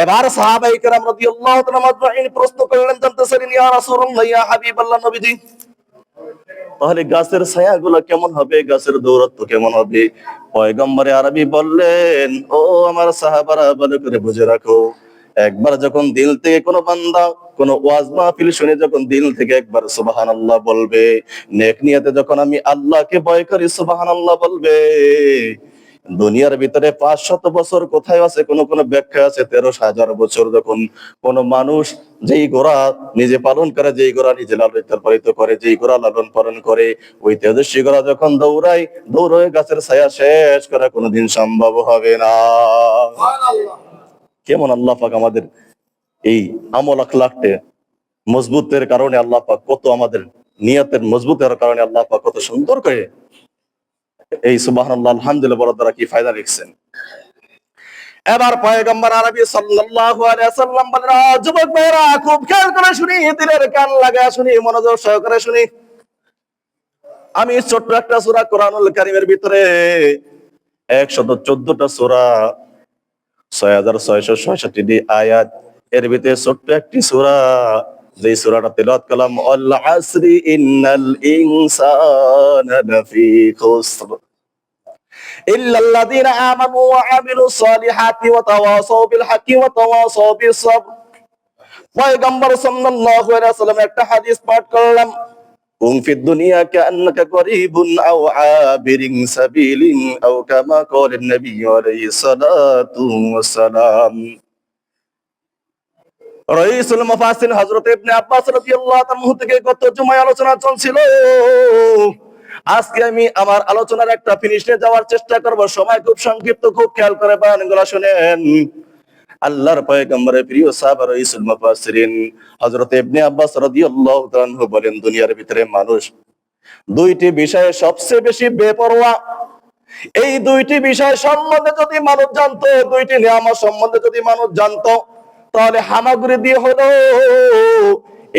এবার সাহাবায়ে কেরাম রাদিয়াল্লাহু তাআলা মাজমাইন প্রশ্ন করলেন, জানতেছেন ইয়া রাসূলুল্লাহ, ইয়া হাবিবাল্লাহ, নবীজি, তাহলে গাছের ছায়াগুলো কেমন হবে, গাছের দৌরত্ব কেমন হবে? পয়গম্বরে আরবি বললেন, ও আমার সাহাবারা, ভালো করে বুঝে রাখো, একবার যখন দিল থেকে কোনো বান্দা কোন ওয়াজ মাহফিল শুনে যখন দিল থেকে একবার সুবহানাল্লাহ বলবে, নেক নিয়তে যখন আমি আল্লাহকে ভয় করি সুবহানাল্লাহ বলবে, দুনিয়ার ভিতরে 500 বছর কোথায় আছে, কোন কোন ব্যাখ্যা আছে 13,000 বছর, যখন কোন মানুষ যেই ঘোড়া নিজে পালন করে, যেই ঘোড়া নিজে লালিত পালিত করে, যেই ঘোড়া লালন পালন করে, ওই তেজস্বী ঘোড়া যখন দৌড়ায় গাছের ছায়া শেষ করা কোনোদিন সম্ভব হবে না। কেমন আল্লাহ পাক আমাদের এই আমল আখলাককে মজবুতের কারণে আল্লাহ পাক কত, আমাদের নিয়তের মজবুতের কারণে আল্লাহ পাক কত সুন্দর করে এই সুবহানাল্লাহ আলহামদুলিল্লাহ বলার দ্বারা কি ফায়দা লিখছেন। এবার পয়গম্বর আরবি সাল্লাল্লাহু আলাইহি ওয়াসাল্লাম বলেন, যুবক ভাইরা খুব খেয়াল করে শুনি, দিলের কান লাগায় শুনি, মনোযোগ সহকারে শুনি। আমি ছোট্ট একটা সূরা কোরআনুল কারীমের ভিতরে 114টা সূরা, 6666টি আয়াত, এর ভিতরে ছোট্ট একটি সূরা, যে সূরাটা তেলাওয়াত করলাম, আল আসরি ইন্নাল ইনসানা লাফি খুসর ইল্লাল্লাযীনা আমানু ওয়া আমিলুস সালিহাতি ওয়া তাওয়াসাউ বিল হাক্কি ওয়া তাওয়াসাউ বিস সাবর। পয়গম্বর সাল্লাল্লাহু আলাইহি ওয়াসাল্লাম একটা হাদিস পাঠ করলাম, কুন ফিদ দুনিয়া কাআন্নাকা গরীবুন আও আবিরিন সাবিলিন আও কামা ক্বালা নবী আলাইহিস সালাতু ওয়াস সালাম। রাইসুল মুফাসসির হযরত ইবনে আব্বাস রাদিয়াল্লাহু তাআলা থেকে গত জুমায় আলোচনা চলছিল। আজকে আমি আমার আলোচনার একটা ফিনিশে যাওয়ার চেষ্টা করব, সময় খুব সংক্ষিপ্ত, খুব খেয়াল করে বয়ানগুলো শুনেন। আল্লাহর পয়গম্বরের প্রিয় সাহাবা রাইসুল মুফাসসিরিন হযরত ইবনে আব্বাস রাদিয়াল্লাহু তাআলা বলেন, দুনিয়ার ভিতরে মানুষ দুইটি বিষয়ে সবচেয়ে বেশি বেপরোয়া। এই দুইটি বিষয় সম্বন্ধে যদি মানুষ জানতো, দুইটি নিয়ামত সম্বন্ধে যদি মানুষ জানতো, তাহলে হামাগুড়ি দিয়ে হলো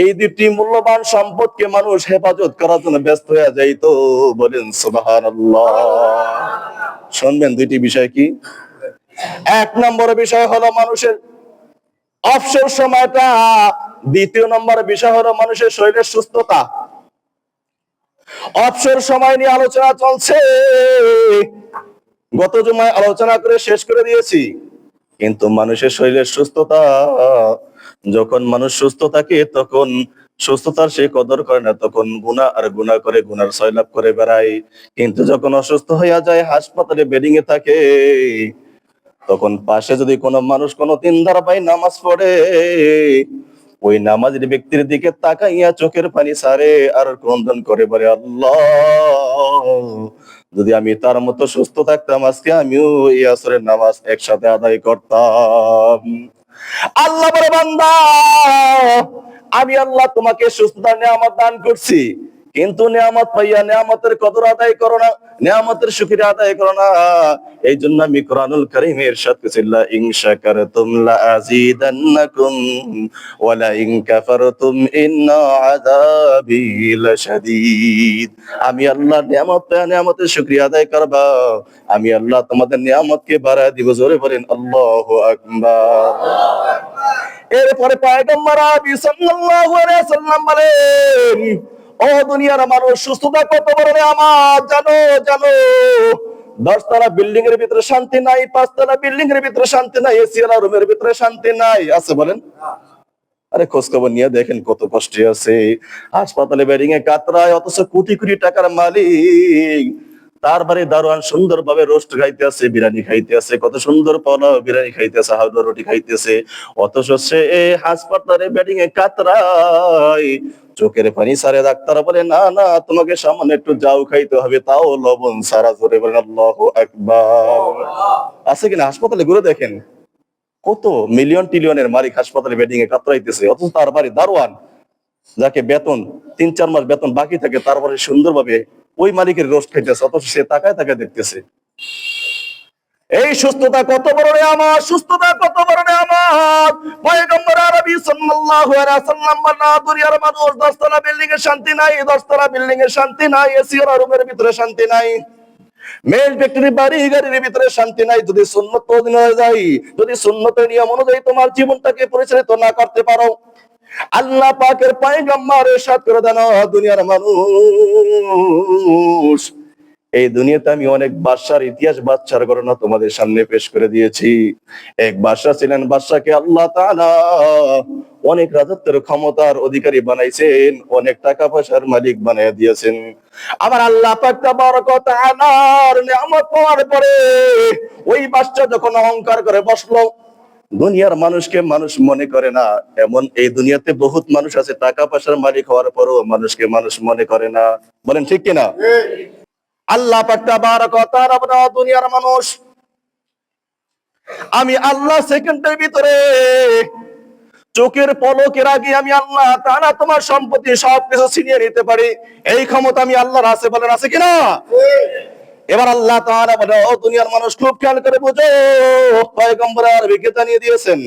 এই দুটি মূল্যবান সম্পদকে মানুষ হেফাজত করার জন্য ব্যস্ত হয়ে যাইতো। বলেন সুবহানাল্লাহ। শুনবেন দুইটি বিষয় কি? এক নম্বর বিষয় হলো মানুষের অবসর সময়টা, দ্বিতীয় নম্বর বিষয় হলো মানুষের শরীরের সুস্থতা। অবসর সময় নিয়ে আলোচনা চলছে, গত জুমায় আলোচনা করে শেষ করে দিয়েছি। কিন্তু মানুষের শরীরের সুস্থতা, যখন মানুষ সুস্থ থাকে তখন সুস্থতার সে কদর করে না, তখন গুনাহ আর গুনাহ করে গুনার সয়লাভ করে বেড়ায়। কিন্তু যখন অসুস্থ হইয়া যায়, হাসপাতালে বেডিং এ থাকে, তখন পাশে যদি কোনো মানুষ কোনো দিনদার ভাই নামাজ পড়ে, ওই নামাজের ব্যক্তির দিকে তাকাইয়া চোখের পানি ছাড়ে আর ক্রন্দন করে বলে, আল্লাহ, যদি আমি তার মতো সুস্থ থাকতাম, আজকে আমিও এই আসরের নামাজ একসাথে আদায় করতাম। আল্লাহ বলে, বান্দা, আমি আল্লাহ তোমাকে সুস্থতার নিয়ামত দান করছি, কিন্তু নিয়ামত পাইয়া নিয়ামতের কদর আদায় করো না, নিয়ামতের শুকরিয়া আদায় করো না। এই জন্য আমি কোরআনুল কারীমে ইরশাদ করেছি, লা ইন শাকারতুম লা আযীদান্নাকুম ওয়া লা ইন কাফারতুম ইন্না আযাবি লাশাদীদ। আমি আল্লাহ নিয়ামত পাইয়া নিয়ামতের শুকরিয়া আদায় করবা, আমি আল্লাহ তোমাদের নিয়ামতকে বাড়ায় দিব। জোরে বলেন আল্লাহু আকবার। এরপরে পয়গম্বর আরবি সাল্লাল্লাহু আলাইহি ওয়াসাল্লাম বলেন, ও দুনিয়ার মানুষ, সুস্থতা কত বড় নিয়ামত জানো জানো। 10 তলা বিল্ডিং এর ভিতরে শান্তি নাই, 5 তলা বিল্ডিং এর ভিতরে শান্তি নাই, এসি ওয়ালা রুমের ভিতরে শান্তি নাই, আছে বলেন? আরে খোঁজ খবর নিয়ে দেখেন কত কষ্টে আছে। হাসপাতালে বেডিং এ কাতরায়, অথচ কোটি কোটি টাকার মালিক, তার বাড়ি দারোয়ান সুন্দর ভাবে রোস্ট খাইতেছে, বিরিয়ানি খাইতেছে, কত সুন্দর পোলাও বিরিয়ানি খাইতেছে, হালুয়া রুটি খাইতেছে, অথচ সে হাসপাতালে বেডিং এ কাতরায়, চোখের পানি সারে। ডাক্তার বলে, না না, তোমাকে সামান্য একটু যাও খাইতে হবে, তাও লবণ সারা। জোরে বলেন আল্লাহু আকবার। আছে কিনা? হাসপাতালে ঘুরে দেখেন, কত মিলিয়ন টিলিয়নের মালিক হাসপাতালে বেডিং এ কাতরাইতেছে, অথচ তার বাড়ি দারোয়ান, যাকে বেতন 3-4 মাস বেতন বাকি থাকে, তারপরে সুন্দরভাবে ওই মালিকের রোস্ট খাইতেছে, অথচ সে তাকায় তাকায় দেখতেছে। এই সুস্থতা কত বড় নিয়ামত, সুস্থতা কত বড় নিয়ামত। পয়গম্বর আরবি সাল্লাল্লাহু আলাইহি ওয়াসাল্লাম বলেন, দুনিয়ার মানুষ 10 তলা বিল্ডিং এ শান্তি নাই, 10 তলা বিল্ডিং এ শান্তি নাই, এসি ওয়ালা রুমের ভিতরে শান্তি নাই। মেল ব্যক্তির বাড়ি গাড়ির ভিতরে শান্তি নাই যদি সুন্নত হয়ে যায়, যদি সুন্নতের নিয়ম অনুযায়ী তোমার জীবনটাকে পরিচালিত না করতে পারো, আল্লাহ পাকের পয়গম্বর ইরশাদ করে দেন, দুনিয়ার মানুষ, এই দুনিয়াতে আমি অনেক বাদশার ইতিহাস, বাদশার ঘটনা তোমাদের সামনে পেশ করে দিয়েছি। এক বাদশা ছিলেন, বাদশাকে আল্লাহ তাআলা অনেক রাজত্বের ক্ষমতার অধিকারী বানাইছেন, অনেক টাকা পয়সার মালিক বানিয়ে দিয়েছেন। আমার আল্লাহ পাক তাবারক ওয়া তাআলার নিয়ামত পাওয়ার পরে ওই বাদশা যখন অহংকার করে বসলো, দুনিয়ার মানুষকে মানুষ মনে করে না। এমন এই দুনিয়াতে বহুত মানুষ আছে, টাকা পয়সার মালিক হওয়ার পরও মানুষকে মানুষ মনে করে না। বলেন ঠিক কিনা? আল্লাহ পাক তাবারক ওয়া তাআলা বলেন, দুনিয়ার মানুষ, আমি আল্লাহ সেকেন্ডের ভিতরে, চোখের পলকের আগে আমি আল্লাহ তাআলা তোমার সম্পত্তি সবকিছু ছিনিয়ে নিতে পারি, এই ক্ষমতা আমি আল্লাহর আছে। বলেন আছে কিনা? এবার আল্লাহ তাআলা বলে, ও দুনিয়ার মানুষ, খুব খেয়াল করে বুঝো, পয়গম্বর আরবিকে জানিয়ে দিয়েছেন,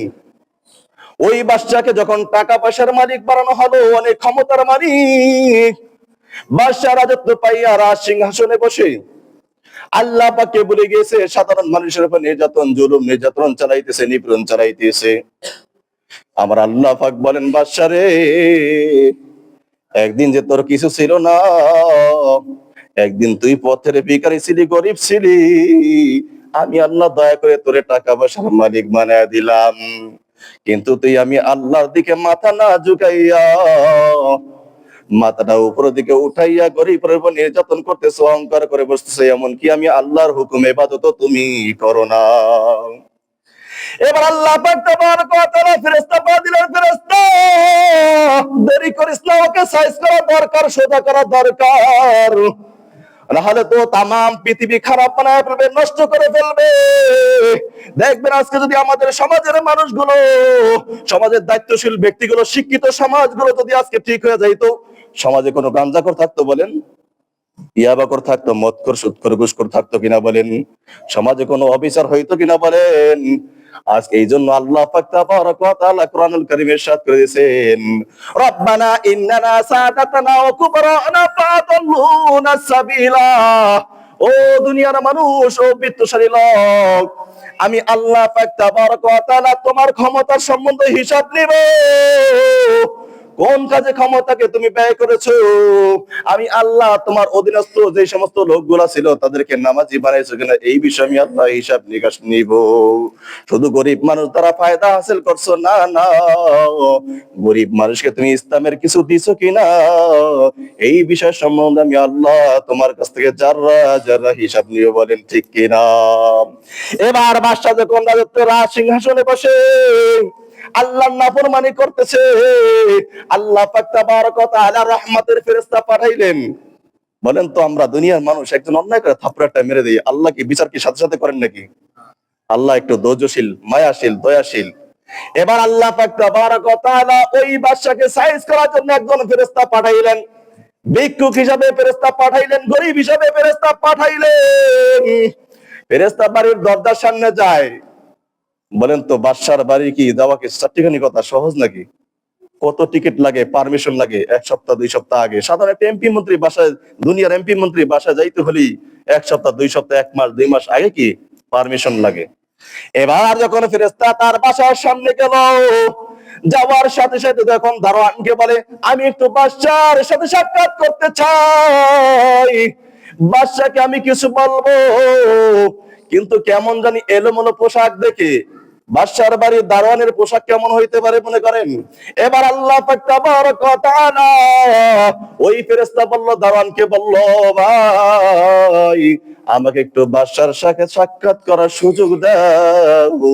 ওই বাদশাকে যখন টাকা পয়সার মালিক বানানো হলো, অনেক ক্ষমতার মালিক, বাদশা রাজত্ব পাইয়া রাজ সিংহাসনে বসে আল্লাহ পাককে বলে গিয়েছে, সাধারণ মানুষের উপর নির্যাতন, জুলুম, নির্যাতন চালাইতেছে, নিপীড়ন চালাইতেছে। আমার আল্লাহ পাক বলেন, বাদশা রে, একদিন যে তোর কিছু ছিল না, একদিন তুই পথের ভিখারি ছিলি, গরিব ছিলি, আমি আল্লাহ দয়া করে তোরে টাকা পয়সার মালিক বানায় দিলাম। কিন্তু তুই আমি আল্লাহর দিকে মাথা না ঝুঁকাইয়া, মাথাটা উপরের দিকে উঠাইয়া গরিবের উপর নির্যাতন করতেছো, অহংকার করে বসতেছো, এমনকি আমি আল্লাহর হুকুম ইবাদত তুমি করো না। এবার আল্লাহ পাক তাবারক ওয়া তাআলা ফেরেশতা পাঠিয়ে, ফেরেশতা, দেরি করিস না, ওকে সাইজ করা দরকার, সোজা করা দরকার, নাহলে তো তামাম পৃথিবী খারাপ বানায় ফেলবে, নষ্ট করে ফেলবে। দেখবেন আজকে যদি আমাদের সমাজের মানুষগুলো, সমাজের দায়িত্বশীল ব্যক্তিগুলো, শিক্ষিত সমাজগুলো যদি আজকে ঠিক হয়ে যাইতো, সমাজে কোনো গাঁজাখোর থাকতো বলেন? ইয়াবাখোর থাকতো? মদখোর, সুদখোর, ঘুষখোর থাকতো কিনা বলেন? সমাজে কোনো অবিচার হইতো কিনা বলেন? আজ এই জন্য আল্লাহ পাক তাবারক ওয়া তাআলা কোরআনুল কারীমে ইরশাদ করে দিয়েছেন, রব্বানা ইন্নানা সাদাতানা ওয়া কুবরানা ফাদাল্লুনা সাবিলা। ও দুনিয়ার মানুষ, ও বিত্তশালী লোক, আমি আল্লাহ পাক তাবারক ওয়া তাআলা তোমার ক্ষমতার সম্বন্ধে হিসাব নিব। কোন কাজে ক্ষমতাকে তুমি ব্যয় করেছো? আমি আল্লাহ তোমার অধীনস্থ যে সমস্ত লোকগুলা ছিল তাদেরকে নামাজি বানাইছো কিনা, এই বিষয়ে আমি আল্লাহ হিসাব নিকাশ নিব। শুধু গরিব মানুষ দ্বারা ফায়দা হাসিল করছো না, না, গরিব মানুষকে তুমি ইসলামের কিছু দিছো কিনা, এই বিষয় সম্বন্ধে আমি আল্লাহ তোমার কাছ থেকে যারা যারা হিসাব নিয়ে। বলেন ঠিক কিনা? এবার বাদশা যখন রাজত্ব রাজ সিংহাসনে বসে আল্লাহর নাফরমানি করতেছে, আল্লাহ পাক তাবারক ওয়া তাআলা রহমতের ফেরেশতা পাঠাইলেন। বলেন তো, আমরা দুনিয়ার মানুষ একজন অন্যায় করে থাপড়াটা মেরে দেই, আল্লাহ কি বিচার কি সাথে সাথে করেন নাকি? আল্লাহ একটু ধৈর্যশীল, মায়াশীল, দয়াশীল। এবার আল্লাহ পাক তাবারক ওয়া তাআলা ওই বাদশাকে সাইজ করার জন্য একজন ফেরেশতা পাঠাইলেন, ভিক্ষুক হিসাবে ফেরেশতা পাঠাইলেন, গরিব হিসাবে ফেরেশতা পাঠাইলেন। ফেরেশতা বাড়ির দরজার সামনে যায়। বলেন তো, বাদশার বাড়ি কি যাওয়া কি চারটিখানি কথা সহজ নাকি? কত টিকিট লাগে, পারমিশন লাগে, এক সপ্তাহ 2 সপ্তাহ আগে। সাধারণ একটা এমপি মন্ত্রী বাসায়, দুনিয়ার এমপি মন্ত্রী বাসায় যাইতে হলে 1 সপ্তাহ 2 সপ্তাহ 1 মাস 2 মাস আগে কি পারমিশন লাগে। এবার যখন ফেরেশতা তার বাসার সামনে গেল, যাওয়ার সাথে সাথে যখন দারোয়ানকে বলে, আমি একটু বাদশার সাথে সাক্ষাৎ করতে চাই, বাদশাকে আমি কিছু বলবো, কিন্তু কেমন জানি এলোমেলো পোশাক দেখে বাদশার বাড়ির দারোয়ানের পোশাক কেমন হইতে পারে মনে করেন? এবার আল্লাহ পাক তাবারক ওয়া তাআলা ওই ফেরেশতা বলল, দারোয়ানকে বলল, ভাই আমাকে একটু বাদশার সাথে সাক্ষাৎ করার সুযোগ দাও।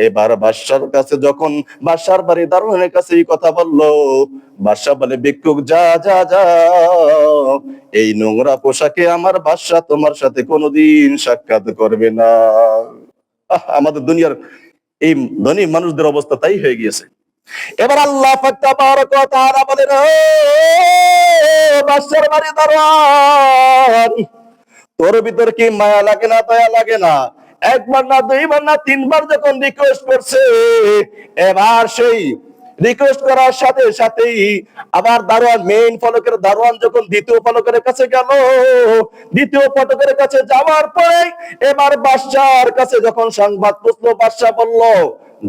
এবার বাদশার কাছে যখন বাদশার বাড়ির দারোয়ানের কাছে এই কথা বলল, বাদশা বলে, ভিক্ষুক যা যা যা, এই নোংরা পোশাকে আমার বাদশা তোমার সাথে কোনোদিন সাক্ষাৎ করবে না। আমাদের দুনিয়ার এই ধনী মানুষদের অবস্থা তাই হয়ে গিয়েছে। এবার আল্লাহ পাক তাবারক ওয়া তাআলা বলেন, ও বাদশার বাড়ি দারোয়ান, তোর ভিতর কি মায়া লাগে না, দয়া লাগে না? একবার না, দুইবার না, 3বার যখন রিকোয়েস্ট করছে, এবার সেই রিকোয়েস্ট করার সাথে সাথেই আবার দারোয়ান, মেইন ফটকের দারোয়ান যখন দ্বিতীয় ফটকের কাছে গেল, দ্বিতীয় ফটকের কাছে যাওয়ার পরে এবার বাদশার কাছে যখন সংবাদ পৌঁছলো, বাদশা বলল,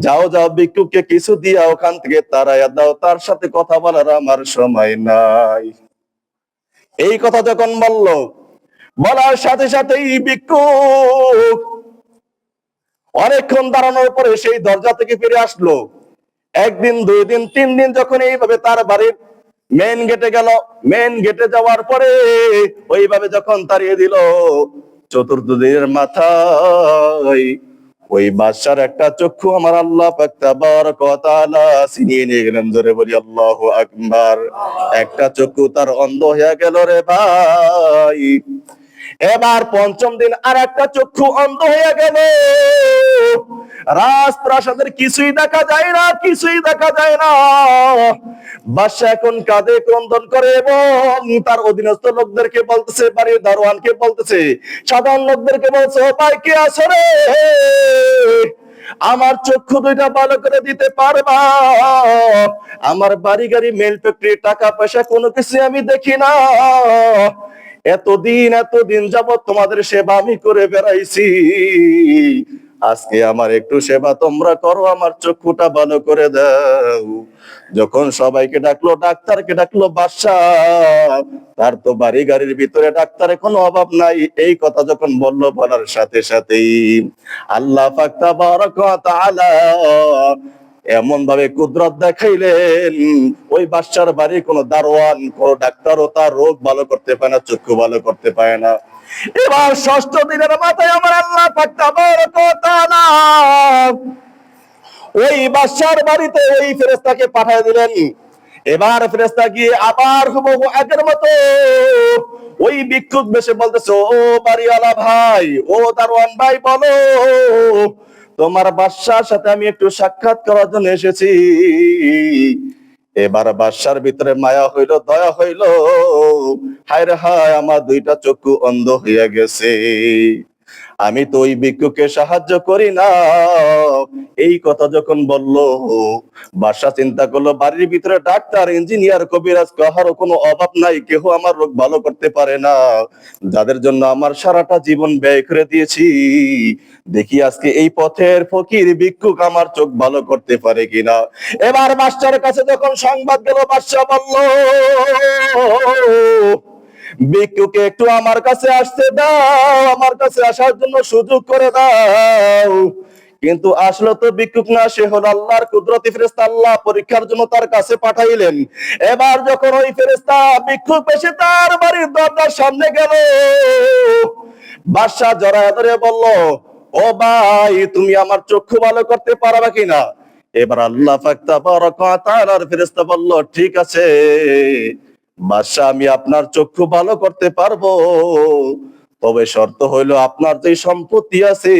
যাও যাও, ভিক্ষুককে কিছু দিয়া ওখান থেকে তাড়াইয়া দাও, তার সাথে কথা বলার আমার সময় নাই। এই কথা যখন বলল, বলার সাথে সাথেই ভিক্ষুক অনেকক্ষণ দাঁড়ানোর পরে সেই দরজা থেকে ফিরে আসলো। একদিন, 2 দিন, 3 দিন যখন এইভাবে তার বাড়ির মেন গেটে গেল, মেন গেটে যাওয়ার পরে ওইভাবে যখন তাড়িয়ে দিল, চতুর্থ দিনের মাথায় ওই বাদশার একটা চক্ষু আমার আল্লাহ পাক তাবারক ওয়া তাআলা ছিনিয়ে নিয়ে গেলেন। জোরে বলি আল্লাহু আকবার। একটা চক্ষু তার অন্ধ হয়ে গেল রে ভাই। এবার পঞ্চম দিন আর একটা চক্ষু অন্ধ হয়ে গেল। রাজপ্রাসাদের কিছুই দেখা যায় না, কিছুই দেখা যায় না। বাদশা এখন কাঁদে, ক্রন্দন করে এবং তার অধীনস্থ লোকদেরকে বলতেছে, বাড়ির দারোয়ানকে বলতেছে, সাধারণ লোকদেরকে বলছে, ও ভাই কে আছো রে, আমার চক্ষু দুইটা ভালো করে দিতে পারবা? আমার বাড়ি গাড়ি, মেল ফ্যাক্টরি, টাকা পয়সা কোনো কিছু আমি দেখি না। এতদিন যাবত তোমাদের সেবা আমি করে বেড়াইছি, আজকে আমার একটু সেবা তোমরা করো, আমার চক্ষুটা ভালো করে দাও। যখন সবাইকে ডাকলো, ডাক্তারকে ডাকলো, বাদশাহ তার তো বাড়ি গাড়ির ভিতরে ডাক্তারের কোনো অভাব নাই। এই কথা যখন বললো, বলার সাথে সাথেই আল্লাহ পাক তাবারক ওয়া তাআলা এমন ভাবে কুদরত দেখাইলেন, ওই বাদশার বাড়ি কোনো দারোয়ান, কোন ডাক্তারও তার রোগ ভালো করতে পারে না, চক্ষু ভালো করতে পারে না। এবার ষষ্ঠ দিনের মাথায় আমার আল্লাহ পাক তাবারক ওয়া তাআলা ওই বাদশার বাড়িতে ওই ফেরেশতাকে পাঠিয়ে দিলেন। এবার ফেরেশতা গিয়ে আবার হুবহু আগের মতো ওই ভিক্ষুক বেশে বলতেছে, ও বাড়িওয়ালা ভাই, ও দারোয়ান ভাই, বলো তোমার বাদশার সাথে আমি একটু সাক্ষাৎ করার জন্য এসেছি। এবার বাদশার ভিতরে মায়া হইল, দয়া হইল, হায় রে হায়, আমার দুইটা চক্ষু অন্ধ হইয়া গেছে, আমি তো ওই ভিক্ষুকে সাহায্য করি না। এই কথা যখন বলল, বাদশা চিন্তা করলো, বাড়ির ভিতরে ডাক্তার, ইঞ্জিনিয়ার, কবিরাজ কাহারও কোনো অভাব নাই, কেহ আমার রোগ ভালো করতে পারে না, যাদের জন্য আমার সারাটা জীবন ব্যয় করে দিয়েছি, দেখি আজকে এই পথের ফকির ভিক্ষুক আমার চোখ ভালো করতে পারে কিনা। এবার বাদশার কাছে যখন সংবাদ গেল, বাদশা বলল, ভিক্ষুকে একটু আমার কাছে আসতে দাও, আমার কাছে আসার জন্য সুযোগ করে দাও। কিন্তু আসলে তো ভিক্ষুক না, সে হলো আল্লাহর কুদরতি ফেরেশতা। আল্লাহ পরীক্ষার জন্য তার কাছে পাঠাইলেন। এবার যখন ওই ফেরেশতা ভিক্ষুক এসে তার বাড়ির দরজার সামনে গেল, বাদশা জড়ায় ধরে বলল, ও ভাই, তুমি আমার চক্ষু ভালো করতে পারবা কিনা? এবার আল্লাহ পাক তাবারক ওয়া তাআলার ফেরেশতা বলল, ঠিক আছে বাদশা, আমি আপনার চক্ষু ভালো করতে পারবো, তবে শর্ত হইলো আপনার যে সম্পত্তি আছে,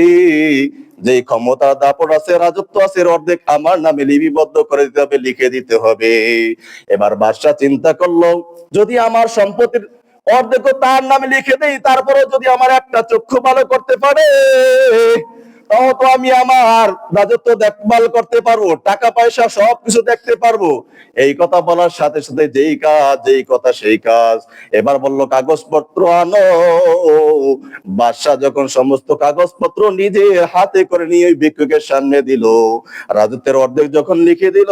যে ক্ষমতা, দাপট আছে, রাজত্ব আছে, অর্ধেক আমার নামে লিপিবদ্ধ করে দিতে হবে, লিখে দিতে হবে। এবার বাদশা চিন্তা করলো, যদি আমার সম্পত্তির অর্ধেক তার নামে লিখে দেই, তারপরে যদি আমার একটা চক্ষু ভালো করতে পারে, তাও তো আমি আমার রাজত্ব দেখভাল করতে পারবো, টাকা পয়সা সবকিছু দেখতে পারবো। এই কথা বলার সাথে সাথে যেই কাজ, যেই কথা সেই কাজ। এবার বললো, কাগজপত্র আনো। বাদশা যখন সমস্ত কাগজপত্র নিজে হাতে করে নিয়ে ওই ভিক্ষুকের সামনে দিল, রাজত্বের অর্ধেক যখন লিখে দিল,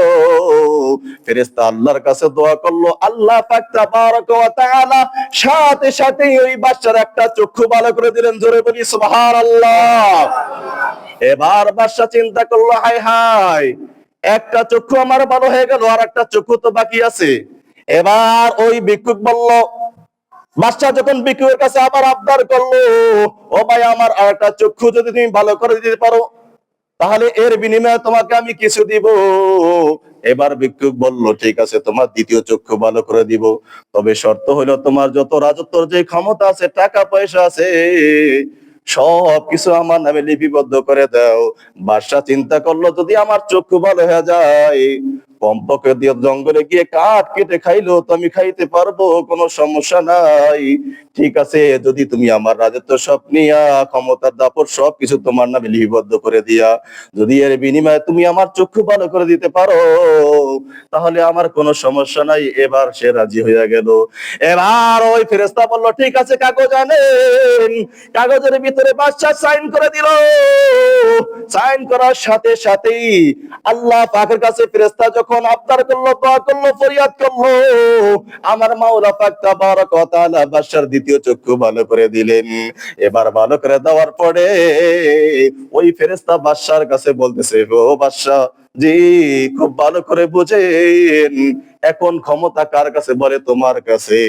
ফেরেশতা আল্লাহর কাছে দোয়া করলো, আল্লাহ পাক তাবারক ওয়া তাআলা সাথে সাথে ওই বাদশার একটা চক্ষু ভালো করে দিলেন। জোরে বলি সুবহানাল্লাহ। এবার বাদশা চিন্তা করলো, হায় হায়, একটা চক্ষু আমার ভালো হয়ে গেল, আর একটা চক্ষু তো বাকি আছে। এবার ওই ভিক্ষুক বলল, বাদশা যখন ভিক্ষুকের কাছে আবার আবদার করলো, ও ভাই, আমার আর একটা চক্ষু যদি তুমি ভালো করে দিতে পারো, তাহলে এর বিনিময়ে তোমাকে আমি কিছু দিব। এবার ভিক্ষুক বলল, ঠিক আছে, তোমার দ্বিতীয় চক্ষু ভালো করে দিব, তবে শর্ত হলো তোমার যত রাজত্বর যে ক্ষমতা আছে, টাকা পয়সা আছে, সবকিছু আমার নামে লিপিবদ্ধ করে দাও। বাদশা চিন্তা করলো, যদি আমার চক্ষু ভালো হয়ে যায়, কমপক্ষে দিয়ে জঙ্গলে গিয়ে কাঠ কেটে খাইলেও তো আমি খাইতে পারবো, কোনো সমস্যা নাই। ঠিক আছে, যদি তুমি আমার রাজত্ব সব নিয়া ক্ষমতার দাপট সবকিছু তোমার নামে লিপিবদ্ধ করে দিয়া যদি এর বিনিময়ে তুমি আমার চক্ষু ভালো করে দিতে পারো, তাহলে আমার কোনো সমস্যা নাই। এবার সে রাজি হইয়া গেল। এবার ওই ফেরেশতা বলল, ঠিক আছে কাগজ আনেন। কাগজের ভিতরে বাদশা সাইন করে দিল। সাইন করার সাথে সাথেই আল্লাহ পাকের কাছে ফেরেশতা যখন আবদার করলো, দোয়া করলো, ফরিয়াদ করলো, আমার মাওলা পাক তাবারক ওয়া তাআলা বাদশার দ্বিতীয় চক্ষু ভালো করে দিলেন। এবার ভালো করে দেওয়ার পরে ওই ফেরেশতা বাদশার কাছে বলতেছে, ও বাদশা, জি, খুব ভালো করে বুঝেন, এখন ক্ষমতা কার কাছে? বলে, তোমার কাছে।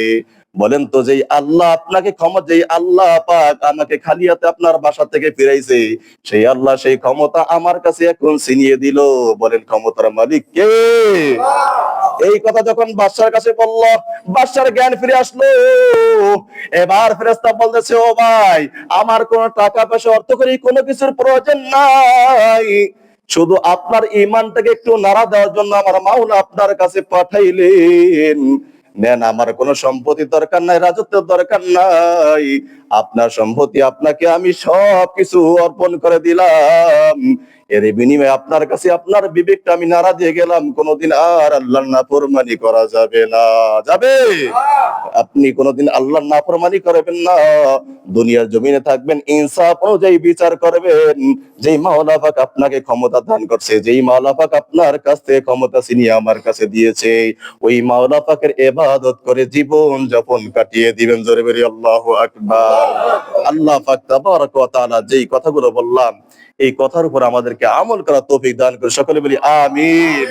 বলেন তো, যেই আল্লাহ আপনাকে যেই আল্লাহ পাক আমাকে খালি হাতে আপনার বাসা থেকে ফিরাইছে, সেই আল্লাহ সেই ক্ষমতা আমার কাছে এখন ছিনিয়ে দিল। বলেন, ক্ষমতার মালিক কে? এই কথা যখন বাদশার কাছে বলল, বাদশার জ্ঞান ফিরে আসলো। এবার ফেরেশতা বলতেছে, ও ভাই, আমার কোনো টাকা পয়সা অর্থকরী কোনো কিছুর প্রয়োজন নাই, শুধু আপনার ঈমানটাকে একটু নাড়া দেওয়ার জন্য আমার মাওলা আপনার কাছে পাঠাইলেন। নেন, আমার কোনো সম্পত্তি দরকার নাই, রাজত্বের দরকার নাই, আপনার সম্পত্তি আপনাকে আমি সবকিছু অর্পণ করে দিলাম। এর বিনিময়ে আপনার কাছে আপনার বিবেকটা আমি নাড়া দিয়ে গেলাম, কোনোদিন আর আল্লাহর নাফরমানি করা যাবে না। যাবে? আপনি কোনোদিন আল্লাহর নাফরমানি করবেন না, দুনিয়ার জমিনে থাকবেন, ইনসাফ অনুযায়ী বিচার করবেন। যেই মাওলা পাক আপনাকে ক্ষমতা দান করছে, যেই মাওলা পাক আপনার কাছ থেকে ক্ষমতা ছিনিয়ে আমার কাছে দিয়েছে, ওই মাওলা পাকের ইবাদত করে জীবন যাপন কাটিয়ে দিবেন। জোরে বলি আল্লাহু আকবার। আল্লাহ পাক তাবারক ওয়া তাআলা যেই কথাগুলো বললাম, এই কথার উপর আমাদেরকে আমল করার তৌফিক দান করে সকলে বলি আমিন।